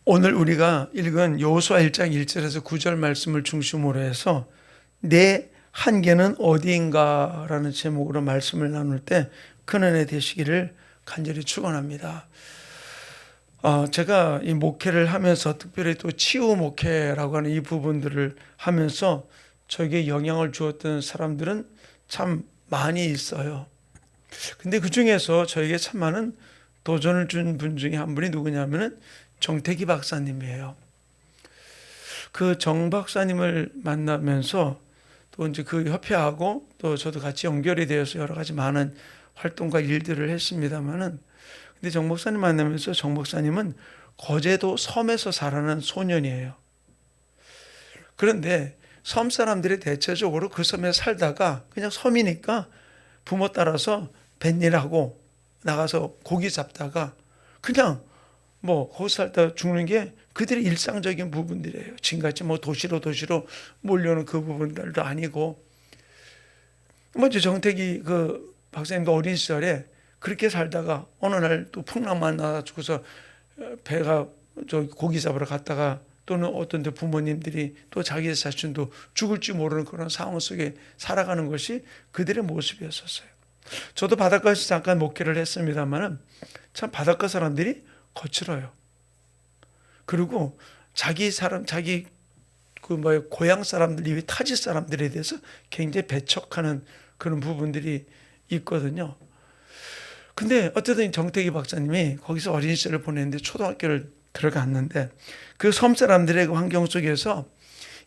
오늘 우리가 읽은 여호수아 1장 1절에서 9절 말씀을 중심으로 해서 내 한계는 어디인가라는 제목으로 말씀을 나눌 때 큰 은혜 되시기를 간절히 축원합니다. 제가 이 목회를 하면서 특별히 또 치유 목회라고 하는 이 부분들을 하면서 저에게 영향을 주었던 사람들은 참 많이 있어요. 근데 그 중에서 저에게 참 많은 도전을 준 분 중에 한 분이 누구냐면은 정태기 박사님이에요. 그 정 박사님을 만나면서 또 이제 그 협회하고 또 저도 같이 연결이 되어서 여러 가지 많은 활동과 일들을 했습니다만은, 근데 정 목사님 만나면서 정 목사님은 거제도 섬에서 자라는 소년이에요. 그런데 섬 사람들이 대체적으로 그 섬에 살다가 그냥 섬이니까 부모 따라서 뱃일하고 나가서 고기 잡다가 그냥 뭐 거기 살다 죽는 게 그들의 일상적인 부분들이에요. 지금같이 뭐 도시로 몰려오는 그 부분들도 아니고, 먼저 정택이 그 박사님도 어린 시절에 그렇게 살다가 어느 날 또 풍랑만 나가지고서 배가 저 고기 잡으러 갔다가 또는 어떤 데 부모님들이 또 자기 자신도 죽을지 모르는 그런 상황 속에 살아가는 것이 그들의 모습이었었어요. 저도 바닷가에서 잠깐 목회를 했습니다만은 참 바닷가 사람들이 거칠어요. 그리고 자기 그 고향 사람들 이외 타지 사람들에 대해서 굉장히 배척하는 그런 부분들이 있거든요. 근데 어쨌든 정태기 박사님이 거기서 어린 시절을 보냈는데 초등학교를 들어갔는데 그 섬 사람들의 그 환경 속에서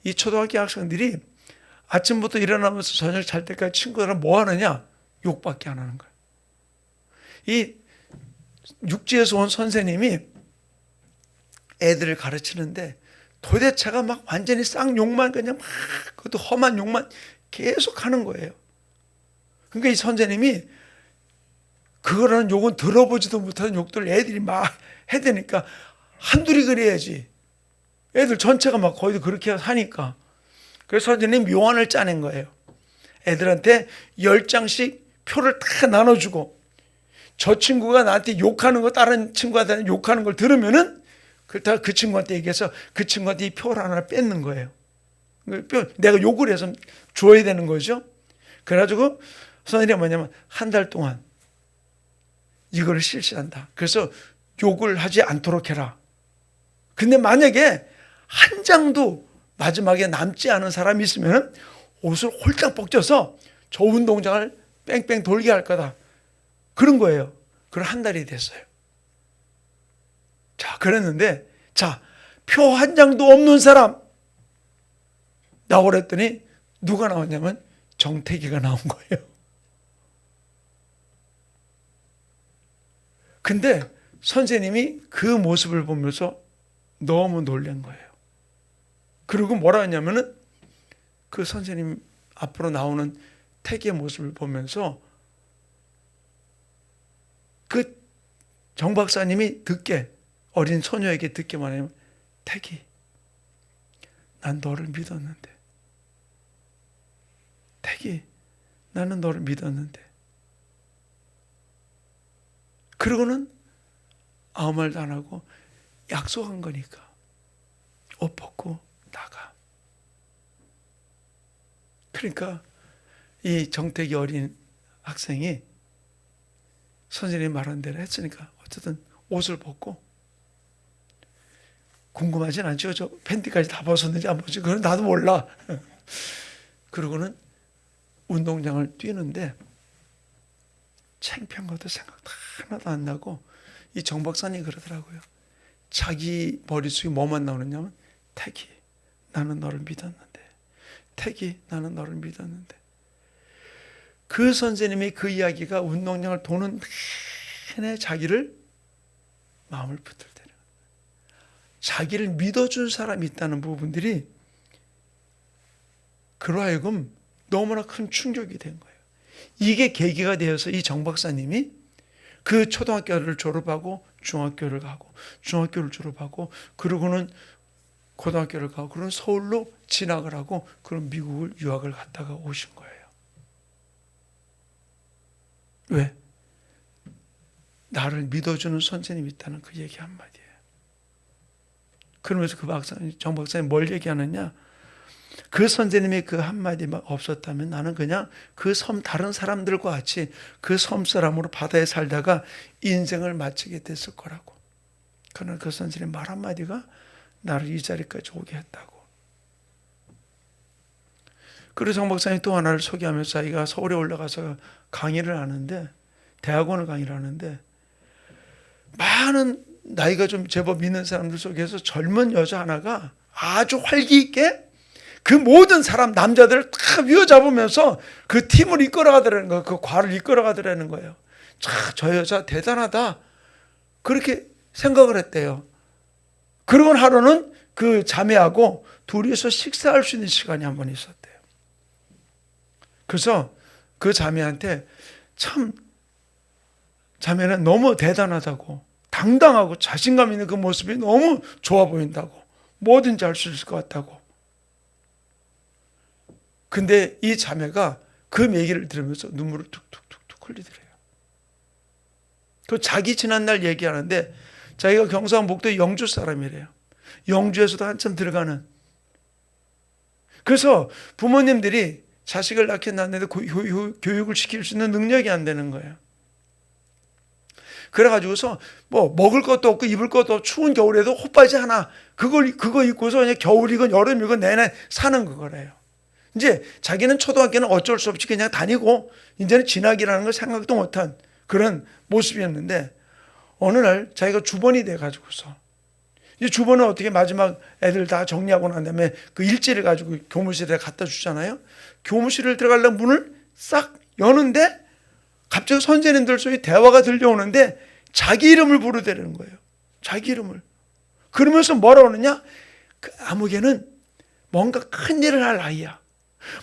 이 초등학교 학생들이 아침부터 일어나면서 저녁 잘 때까지 친구들은 뭐 하느냐? 욕밖에 안 하는 거예요. 이 육지에서 온 선생님이 애들을 가르치는데 도대체가 막 완전히 쌍욕만 그냥 막 그것도 험한 욕만 계속 하는 거예요. 그러니까 이 선생님이 그거라는 욕은 들어보지도 못하는 욕들 애들이 막 해대니까 한둘이 그래야지. 애들 전체가 막 거의 그렇게 하니까. 그래서 선생님이 묘안을 짜낸 거예요. 애들한테 10장씩 표를 다 나눠주고 저 친구가 나한테 욕하는 거 다른 친구한테 욕하는 걸 들으면은 그렇다가 그 친구한테 얘기해서 그 친구한테 이 표를 하나 뺏는 거예요. 내가 욕을 해서 줘야 되는 거죠. 그래가지고 선생님이 뭐냐면 한 달 동안 이거를 실시한다. 그래서 욕을 하지 않도록 해라. 근데 만약에 한 장도 마지막에 남지 않은 사람이 있으면 옷을 홀딱 벗겨서 저 운동장을 뺑뺑 돌게 할 거다. 그런 거예요. 그걸 한 달이 됐어요. 자, 그랬는데, 자, 표 한 장도 없는 사람 나오랬더니 누가 나왔냐면 정태기가 나온 거예요. 근데 선생님이 그 모습을 보면서 너무 놀란 거예요. 그리고 뭐라 했냐면은 그 선생님 앞으로 나오는 태기의 모습을 보면서 그 정 박사님이 듣게, 어린 소녀에게 듣게 말하면, 태기, 난 너를 믿었는데. 태기, 나는 너를 믿었는데. 그러고는 아무 말도 안 하고 약속한 거니까 옷 벗고 나가. 그러니까 이 정태기 어린 학생이 선생님이 말한 대로 했으니까 어쨌든 옷을 벗고, 궁금하진 않죠. 저 팬티까지 다 벗었는지 안 벗었는지 그건 나도 몰라. 그러고는 운동장을 뛰는데 창피한 것도 생각 하나도 안 나고 이 정 박사님이 그러더라고요. 자기 머릿속에 뭐만 나오느냐면 태기, 나는 너를 믿었는데. 태기, 나는 너를 믿었는데. 그 선생님의 그 이야기가 운동장을 도는 내내 자기를 마음을 붙들대는, 자기를 믿어준 사람이 있다는 부분들이 그로 하여금 너무나 큰 충격이 된 거예요. 이게 계기가 되어서 이 정 박사님이 그 초등학교를 졸업하고 중학교를 가고 중학교를 졸업하고 그러고는 고등학교를 가고 그런 서울로 진학을 하고 그런 미국을 유학을 갔다가 오신 거예요. 왜? 나를 믿어주는 선생님이 있다는 그 얘기 한마디예요. 그러면서 정 박사님 뭘 얘기하느냐? 그 선생님의 그 한마디만 없었다면 나는 그냥 그 섬 다른 사람들과 같이 그 섬 사람으로 바다에 살다가 인생을 마치게 됐을 거라고. 그러나 그 선생님 말 한마디가 나를 이 자리까지 오게 했다고. 그리고 정 박사님 또 하나를 소개하면서 자기가 서울에 올라가서 강의를 하는데, 대학원을 강의를 하는데, 많은 나이가 좀 제법 있는 사람들 속에서 젊은 여자 하나가 아주 활기 있게 그 모든 사람 남자들을 다 휘어잡으면서 그 팀을 이끌어가더라는 거예요. 그 과를 이끌어가더라는 거예요. 저 여자 대단하다 그렇게 생각을 했대요. 그러고 하루는 그 자매하고 둘이서 식사할 수 있는 시간이 한 번 있었대요. 그래서 그 자매한테 참 자매는 너무 대단하다고, 당당하고 자신감 있는 그 모습이 너무 좋아 보인다고, 뭐든지 할 수 있을 것 같다고. 근데 이 자매가 그 얘기를 들으면서 눈물을 툭툭툭툭 흘리더래요. 그 자기 지난날 얘기하는데 자기가 경상북도 영주 사람이래요. 영주에서도 한참 들어가는. 그래서 부모님들이 자식을 낳게 낳는데 교육을 시킬 수 있는 능력이 안 되는 거예요. 그래가지고서 뭐 먹을 것도 없고 입을 것도 없고 추운 겨울에도 호빠지 하나 그거 입고서 그냥 겨울이건 여름이건 내내 사는 거래요. 이제 자기는 초등학교는 어쩔 수 없이 그냥 다니고 이제는 진학이라는 걸 생각도 못한 그런 모습이었는데, 어느 날 자기가 주번이 돼가지고서, 이 주번은 어떻게 마지막 애들 다 정리하고 난 다음에 그 일지를 가지고 교무실에 갖다 주잖아요. 교무실을 들어가려면 문을 싹 여는데 갑자기 선생님들 소리 대화가 들려오는데 자기 이름을 부르대는 거예요. 자기 이름을. 그러면서 뭐라 그러느냐? 그 아무개는 뭔가 큰일을 할 아이야.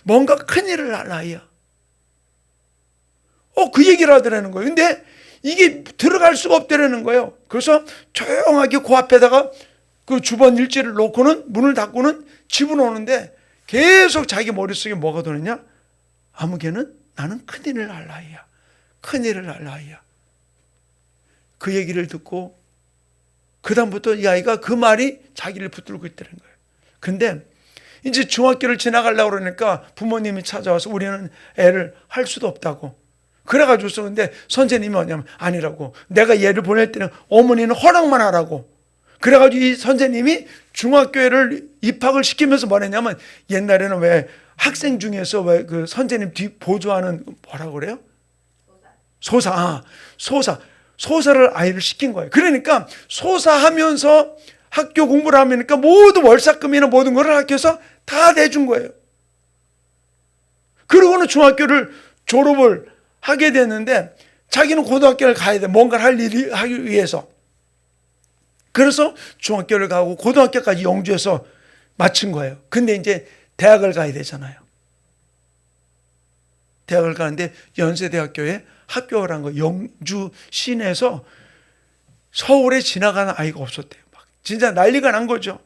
뭔가 큰일을 할 아이야. 그 얘기를 하더라는 거예요. 근데 이게 들어갈 수가 없다라는 거예요. 그래서 조용하게 그 앞에다가 그 주번 일지를 놓고는 문을 닫고는 집어넣는데 계속 자기 머릿속에 뭐가 도느냐? 아무개는 나는 큰일을 할 아이야. 큰일을 할 아이야. 그 얘기를 듣고 그 다음부터 이 아이가 그 말이 자기를 붙들고 있다는 거예요. 근데 이제 중학교를 지나가려고 그러니까 부모님이 찾아와서 우리는 애를 할 수도 없다고. 그래가지고서 근데 선생님이 뭐냐면 아니라고. 내가 얘를 보낼 때는 어머니는 허락만 하라고. 그래가지고 이 선생님이 중학교를 입학을 시키면서 뭐랬냐면, 옛날에는 왜 학생 중에서 왜 그 선생님 뒤 보조하는 뭐라고 그래요? 소사를 아이를 시킨 거예요. 그러니까 소사하면서 학교 공부를 하니까 모두 월삭금이나 모든 것을 학교에서 다 내준 거예요. 그러고는 중학교를 졸업을 하게 됐는데 자기는 고등학교를 가야 돼. 뭔가를 할 일이 하기 위해서. 그래서 중학교를 가고 고등학교까지 영주에서 마친 거예요. 근데 이제 대학을 가야 되잖아요. 대학을 가는데 연세대학교에 합격을 한 거예요. 영주 시내에서 서울에 지나가는 아이가 없었대요. 막 진짜 난리가 난 거죠.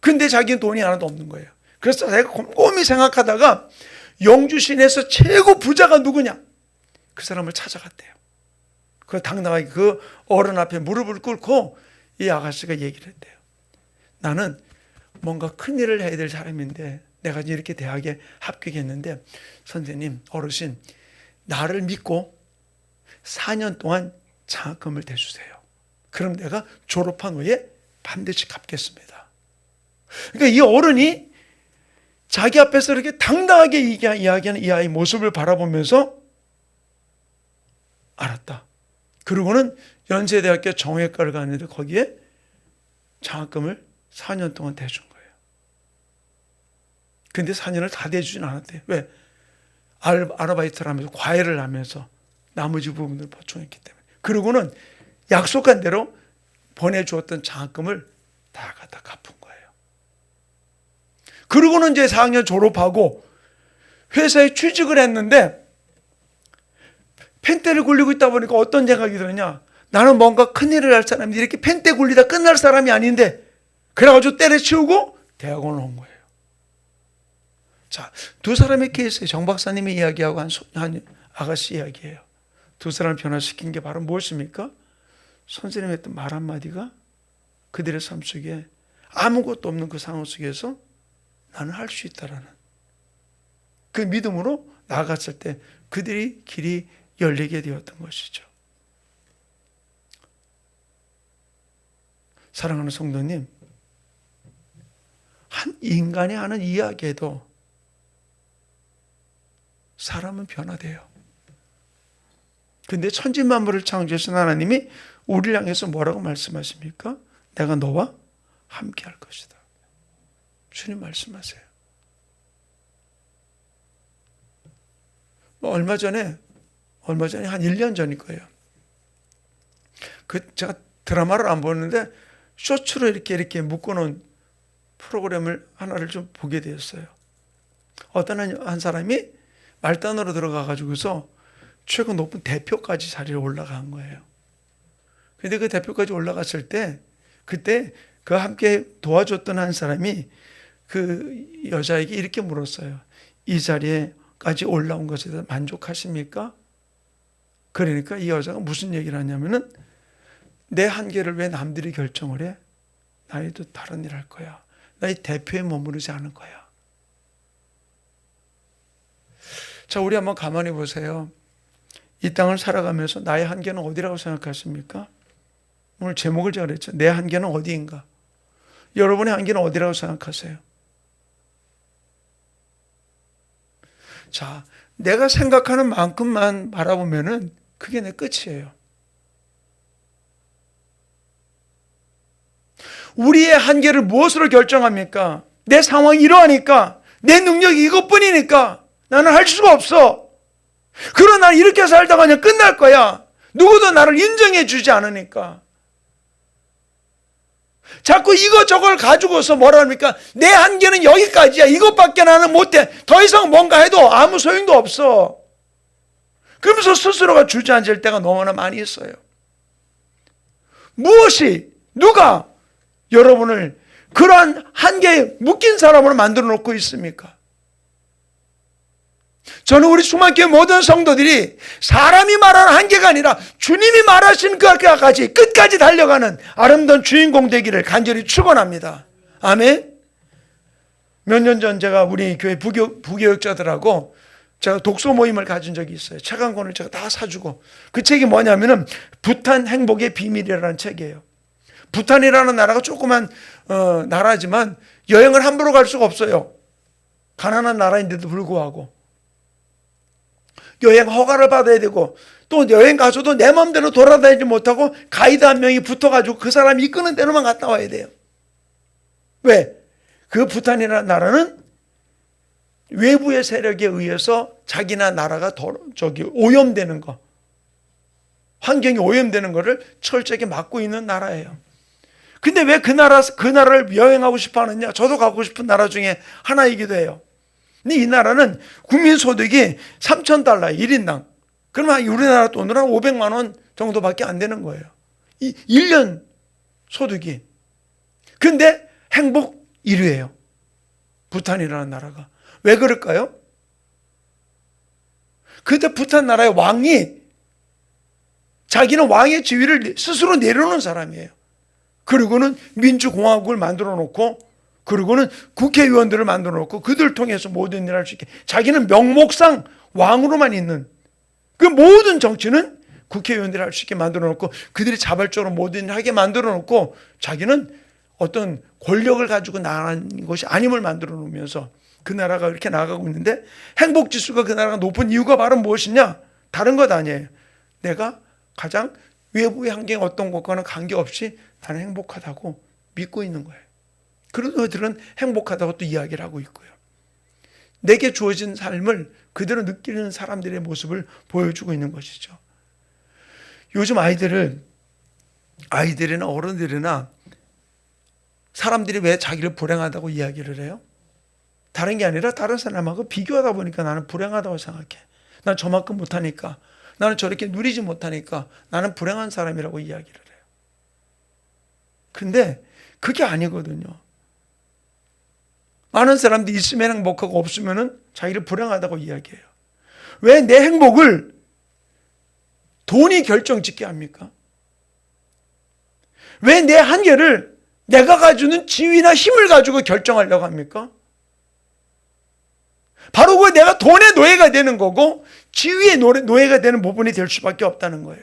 근데 자기는 돈이 하나도 없는 거예요. 그래서 내가 곰곰이 생각하다가 영주 시내에서 최고 부자가 누구냐? 그 사람을 찾아갔대요. 그 당당하게 그 어른 앞에 무릎을 꿇고 이 아가씨가 얘기를 했대요. 나는 뭔가 큰일을 해야 될 사람인데 내가 이렇게 대학에 합격했는데 선생님, 어르신, 나를 믿고 4년 동안 장학금을 대주세요. 그럼 내가 졸업한 후에 반드시 갚겠습니다. 그러니까 이 어른이 자기 앞에서 이렇게 당당하게 이야기하는 이 아이 모습을 바라보면서 알았다. 그리고는 연세대학교 정외과를 가는데 거기에 장학금을 4년 동안 대준 거예요. 근데 4년을 다 대주진 않았대요. 왜? 아르바이트를 하면서 과외를 하면서 나머지 부분을 보충했기 때문에. 그리고는 약속한 대로 보내주었던 장학금을 다 갖다 갚은 거예요. 그리고는 이제 4학년 졸업하고 회사에 취직을 했는데 펜대를 굴리고 있다 보니까 어떤 생각이 드느냐? 나는 뭔가 큰일을 할 사람인데 이렇게 펜대 굴리다 끝날 사람이 아닌데, 그래가지고 때려치우고 대학원을 온 거예요. 자, 두 사람의 케이스에 정 박사님의 이야기하고 한 아가씨 이야기예요. 두 사람을 변화시킨 게 바로 무엇입니까? 선생님이 했던 말 한마디가 그들의 삶 속에 아무것도 없는 그 상황 속에서 나는 할 수 있다라는 그 믿음으로 나아갔을 때 그들이 길이 열리게 되었던 것이죠. 사랑하는 성도님, 한 인간이 하는 이야기에도 사람은 변화돼요. 근데 천지만물을 창조하신 하나님이 우리를 향해서 뭐라고 말씀하십니까? 내가 너와 함께 할 것이다. 주님 말씀하세요. 얼마 전에 한 1년 전일 거예요. 제가 드라마를 안 보는데 쇼츠로 이렇게 묶어놓은 프로그램을 하나를 좀 보게 되었어요. 어떤 한 사람이 말단으로 들어가가지고서 최고 높은 대표까지 자리에 올라간 거예요. 근데 그 대표까지 올라갔을 때 그때 그 함께 도와줬던 한 사람이 그 여자에게 이렇게 물었어요. 이 자리에까지 올라온 것에 대해서 만족하십니까? 그러니까 이 여자가 무슨 얘기를 하냐면은 내 한계를 왜 남들이 결정을 해? 나도 다른 일 할 거야. 나 이 대표에 머무르지 않을 거야. 자, 우리 한번 가만히 보세요. 이 땅을 살아가면서 나의 한계는 어디라고 생각하십니까? 오늘 제목을 제가 그랬죠. 내 한계는 어디인가? 여러분의 한계는 어디라고 생각하세요? 자, 내가 생각하는 만큼만 바라보면은 그게 내 끝이에요. 우리의 한계를 무엇으로 결정합니까? 내 상황이 이러하니까, 내 능력이 이것뿐이니까 나는 할 수가 없어. 그러나 나는 이렇게 살다가 그냥 끝날 거야. 누구도 나를 인정해 주지 않으니까. 자꾸 이것저것 가지고서 뭐라 합니까? 내 한계는 여기까지야. 이것밖에 나는 못해. 더 이상 뭔가 해도 아무 소용도 없어. 그러면서 스스로가 주저앉을 때가 너무나 많이 있어요. 누가 여러분을 그러한 한계에 묶인 사람으로 만들어 놓고 있습니까? 저는 우리 수만교회 모든 성도들이 사람이 말하는 한계가 아니라 주님이 말하신 그까지 끝까지 달려가는 아름다운 주인공 되기를 간절히 축원합니다. 아멘. 몇 년 전 제가 우리 교회 부교육자들하고 제가 독서 모임을 가진 적이 있어요. 책 한 권을 제가 다 사주고, 그 책이 뭐냐면은 부탄 행복의 비밀이라는 책이에요. 부탄이라는 나라가 조그만 나라지만 여행을 함부로 갈 수가 없어요. 가난한 나라인데도 불구하고 여행 허가를 받아야 되고, 또 여행 가서도 내 마음대로 돌아다니지 못하고 가이드 한 명이 붙어가지고 그 사람이 이끄는 대로만 갔다 와야 돼요. 왜? 그 부탄이라는 나라는 외부의 세력에 의해서 자기나 나라가 오염되는 거, 환경이 오염되는 거를 철저하게 막고 있는 나라예요. 근데 왜 그 나라를 여행하고 싶어 하느냐? 저도 가고 싶은 나라 중에 하나이기도 해요. 근데 이 나라는 국민소득이 3,000달러 1인당. 그러면 우리나라 돈으로 한 500만 원 정도밖에 안 되는 거예요. 1년 소득이. 근데 행복 1위예요. 부탄이라는 나라가. 왜 그럴까요? 그때 부탄 나라의 왕이 자기는 왕의 지위를 스스로 내려놓은 사람이에요. 그리고는 민주공화국을 만들어 놓고, 그리고는 국회의원들을 만들어 놓고 그들 통해서 모든 일을 할 수 있게, 자기는 명목상 왕으로만 있는, 그 모든 정치는 국회의원들이 할 수 있게 만들어 놓고 그들이 자발적으로 모든 일을 하게 만들어 놓고, 자기는 어떤 권력을 가지고 나가는 것이 아님을 만들어 놓으면서 그 나라가 이렇게 나가고 있는데, 행복지수가 그 나라가 높은 이유가 바로 무엇이냐? 다른 것 아니에요. 내가 가장 외부의 환경이 어떤 것과는 관계없이 나는 행복하다고 믿고 있는 거예요. 그런 그들은 행복하다고 또 이야기를 하고 있고요. 내게 주어진 삶을 그대로 느끼는 사람들의 모습을 보여주고 있는 것이죠. 요즘 아이들이나 어른들이나 사람들이 왜 자기를 불행하다고 이야기를 해요? 다른 게 아니라 다른 사람하고 비교하다 보니까 나는 불행하다고 생각해. 난 저만큼 못하니까, 나는 저렇게 누리지 못하니까 나는 불행한 사람이라고 이야기를 해요. 근데 그게 아니거든요. 많은 사람들이 있으면 행복하고 없으면 자기를 불행하다고 이야기해요. 왜 내 행복을 돈이 결정짓게 합니까? 왜 내 한계를 내가 가지는 지위나 힘을 가지고 결정하려고 합니까? 바로 그 내가 돈의 노예가 되는 거고 지위의 노예가 되는 부분이 될 수밖에 없다는 거예요.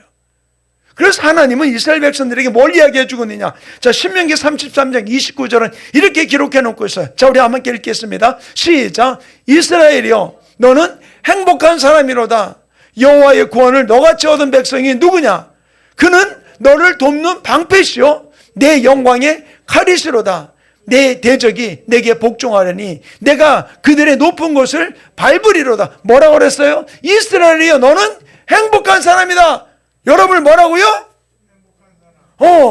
그래서 하나님은 이스라엘 백성들에게 뭘 이야기해 주고 있느냐. 자, 신명기 33장 29절은 이렇게 기록해 놓고 있어요. 자, 우리 한번 읽겠습니다. 시작. 이스라엘이여, 너는 행복한 사람이로다. 여호와의 구원을 너같이 얻은 백성이 누구냐? 그는 너를 돕는 방패시요 내 영광의 칼이시로다. 내 대적이 내게 복종하려니 내가 그들의 높은 곳을 밟으리로다. 뭐라고 그랬어요? 이스라엘이여, 너는 행복한 사람이다. 여러분 뭐라고요?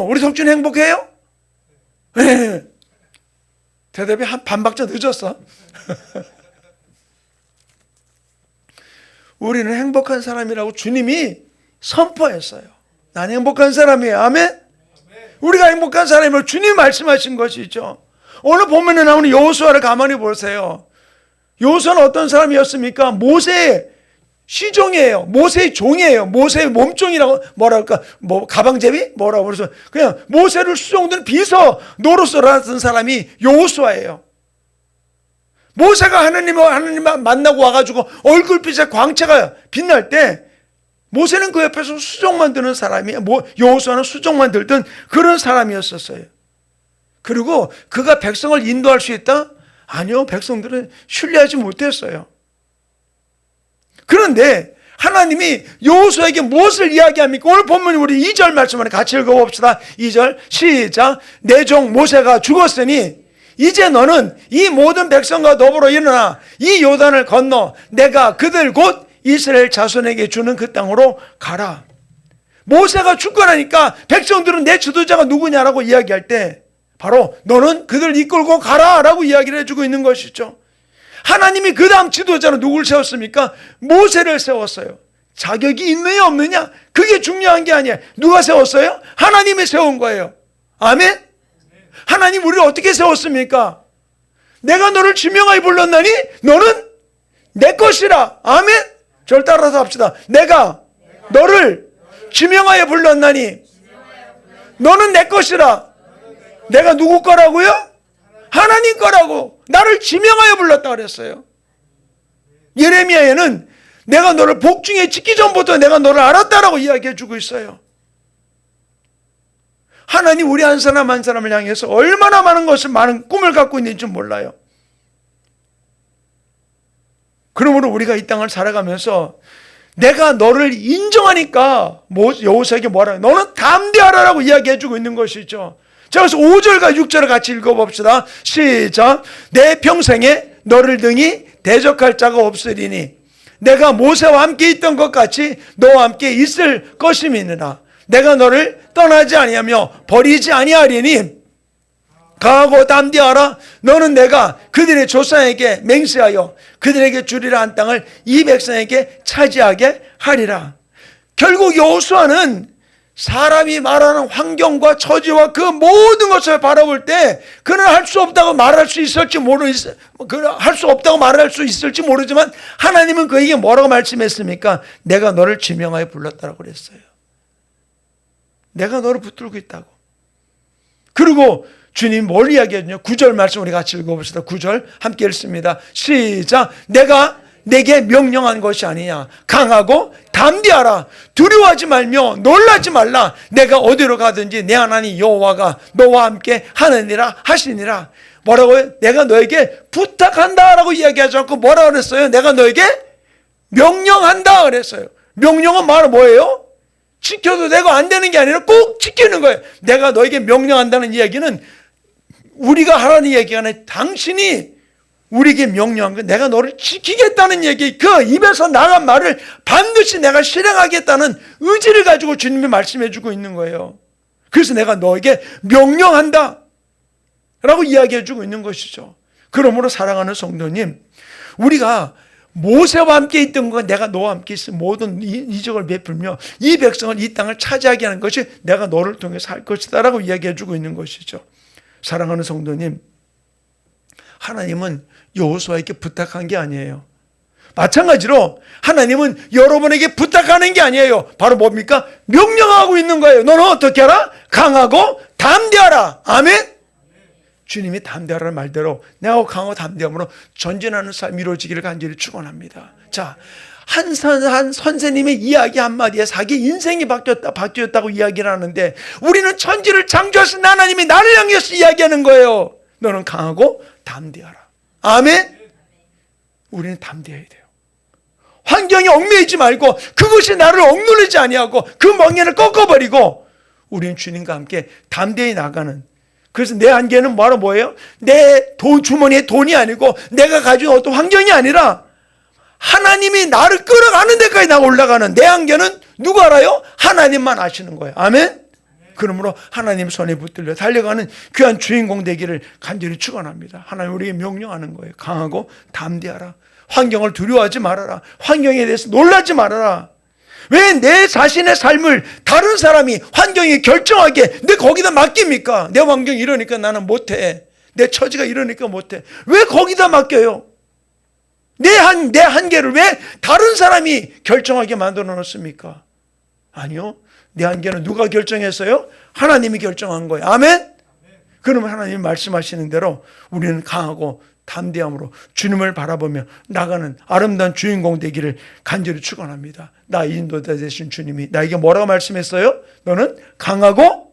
우리 석준이 행복해요? 네. 대답이 한 반박자 늦었어. 우리는 행복한 사람이라고 주님이 선포했어요. 난 행복한 사람이에요. 아멘? 우리가 행복한 사람이라고 주님이 말씀하신 것이죠. 오늘 보면에 나오는 여호수아를 가만히 보세요. 여호수아는 어떤 사람이었습니까? 모세의 시종이에요. 모세의 종이에요. 모세의 몸종이라고 뭐랄까, 가방제비? 뭐라고 그래서 그냥 모세를 수종든 비서 노릇을 사람이 여호수아예요. 모세가 하나님 만나고 와가지고 얼굴빛에 광채가 빛날 때 모세는 그 옆에서 수종만 드는 사람이, 여호수아는 수종만 들던 그런 사람이었었어요. 그리고 그가 백성을 인도할 수 있다? 아니요. 백성들은 신뢰하지 못했어요. 그런데 하나님이 여호수아에게 무엇을 이야기합니까? 오늘 본문 우리 2절 말씀을 같이 읽어봅시다. 2절 시작. 내 종 모세가 죽었으니 이제 너는 이 모든 백성과 더불어 일어나 이 요단을 건너 내가 그들 곧 이스라엘 자손에게 주는 그 땅으로 가라. 모세가 죽고 나니까 백성들은 내 지도자가 누구냐라고 이야기할 때 바로 너는 그들 이끌고 가라 라고 이야기를 해주고 있는 것이죠. 하나님이 그 다음 지도자는 누굴 세웠습니까? 모세를 세웠어요. 자격이 있느냐 없느냐 그게 중요한 게 아니에요. 누가 세웠어요? 하나님이 세운 거예요. 아멘? 하나님 우리를 어떻게 세웠습니까? 내가 너를 지명하여 불렀나니 너는 내 것이라. 아멘? 저를 따라서 합시다. 내가 너를 지명하여 불렀나니 너는 내 것이라. 내가 누구 거라고요? 하나님 거라고. 나를 지명하여 불렀다 그랬어요. 예레미야에는 내가 너를 복중에 찍기 전부터 내가 너를 알았다라고 이야기해 주고 있어요. 하나님 우리 한 사람 한 사람을 향해서 얼마나 많은 꿈을 갖고 있는지 몰라요. 그러므로 우리가 이 땅을 살아가면서 내가 너를 인정하니까 여호수아에게 뭐라고? 너는 담대하라라고 이야기해 주고 있는 것이죠. 자, 그래서 5절과 6절을 같이 읽어봅시다. 시작. 내 평생에 너를 등이 대적할 자가 없으리니 내가 모세와 함께 있던 것 같이 너와 함께 있을 것임이니라. 내가 너를 떠나지 아니하며 버리지 아니하리니 강하고 담대하라. 너는 내가 그들의 조상에게 맹세하여 그들에게 주리라 한 땅을 이 백성에게 차지하게 하리라. 결국 여호수아는 사람이 말하는 환경과 처지와 그 모든 것을 바라볼 때 그는 할 수 없다고 말할 수 있을지 모르지만 하나님은 그에게 뭐라고 말씀했습니까? 내가 너를 지명하여 불렀다라고 그랬어요. 내가 너를 붙들고 있다고. 그리고 주님 뭘 이야기했냐? 9절 말씀 우리 같이 읽어봅시다. 9절 함께 읽습니다. 시작. 내가 내게 명령한 것이 아니냐. 강하고 담대하라. 두려워하지 말며 놀라지 말라. 내가 어디로 가든지 내 하나님 여호와가 너와 함께 하느니라 하시니라. 뭐라고요? 내가 너에게 부탁한다라고 이야기하지 않고 뭐라고 그랬어요? 내가 너에게 명령한다 그랬어요. 명령은 말은 뭐예요? 지켜도 되고 안 되는 게 아니라 꼭 지키는 거예요. 내가 너에게 명령한다는 이야기는 우리가 하라는 얘기가 아니라 당신이 우리에게 명령한 거, 내가 너를 지키겠다는 얘기, 그 입에서 나간 말을 반드시 내가 실행하겠다는 의지를 가지고 주님이 말씀해 주고 있는 거예요. 그래서 내가 너에게 명령한다 라고 이야기해 주고 있는 것이죠. 그러므로 사랑하는 성도님, 우리가 모세와 함께 있던 건 내가 너와 함께 있어 모든 이적을 베풀며 이 백성을 이 땅을 차지하게 하는 것이 내가 너를 통해서 할 것이다 라고 이야기해 주고 있는 것이죠. 사랑하는 성도님, 하나님은 여호수아에게 부탁한 게 아니에요. 마찬가지로 하나님은 여러분에게 부탁하는 게 아니에요. 바로 뭡니까? 명령하고 있는 거예요. 너는 어떻게 하라? 강하고 담대하라. 아멘? 주님이 담대하라는 말대로 내가 강하고 담대함으로 전진하는 삶이 이루어지기를 간절히 축원합니다. 자, 한 선생님의 이야기 한마디에 자기 인생이 바뀌었다고 이야기를 하는데, 우리는 천지를 창조하신 하나님이 나를 향해서 이야기하는 거예요. 너는 강하고 담대하라. 아멘. 우리는 담대해야 돼요. 환경에 얽매이지 말고, 그것이 나를 억누르지 아니하고 그 멍에를 꺾어버리고 우리는 주님과 함께 담대히 나가는. 그래서 내 한계는 뭐예요? 내 주머니에 돈이 아니고 내가 가진 어떤 환경이 아니라 하나님이 나를 끌어가는 데까지 나 올라가는 내 한계는 누가 알아요? 하나님만 아시는 거예요. 아멘. 그러므로 하나님 손에 붙들려 달려가는 귀한 주인공 되기를 간절히 축원합니다. 하나님 우리에게 명령하는 거예요. 강하고 담대하라. 환경을 두려워하지 말아라. 환경에 대해서 놀라지 말아라. 왜 내 자신의 삶을 다른 사람이, 환경이 결정하게 내 거기다 맡깁니까? 내 환경이 이러니까 나는 못해. 내 처지가 이러니까 못해. 왜 거기다 맡겨요? 내 한계를 왜 다른 사람이 결정하게 만들어 놓습니까? 아니요. 내 한계는 누가 결정했어요? 하나님이 결정한 거예요. 아멘? 그러면 하나님이 말씀하시는 대로 우리는 강하고 담대함으로 주님을 바라보며 나가는 아름다운 주인공 되기를 간절히 축원합니다. 나 인도자 되신 주님이 나에게 뭐라고 말씀했어요? 너는 강하고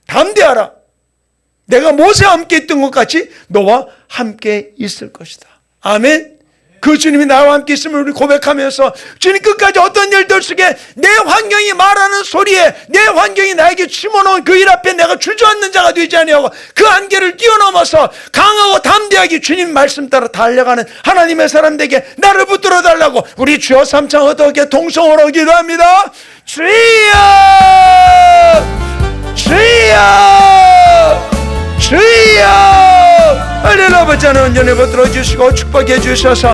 담대하라. 내가 모세와 함께 있던 것 같이 너와 함께 있을 것이다. 아멘. 그 주님이 나와 함께 있음을 우리 고백하면서 주님 끝까지 어떤 일들 속에 내 환경이 말하는 소리에 내 환경이 나에게 심어놓은 그 일 앞에 내가 주저앉는 자가 되지 아니하고 그 한계를 뛰어넘어서 강하고 담대하게 주님 말씀 따라 달려가는 하나님의 사람들에게 나를 붙들어 달라고 우리 주여 삼창 어떻게 동성으로 기도합니다. 주여 주여 주여. 하나님 아버지 하나님 은혜를 베풀어 주시고 축복해 주셔서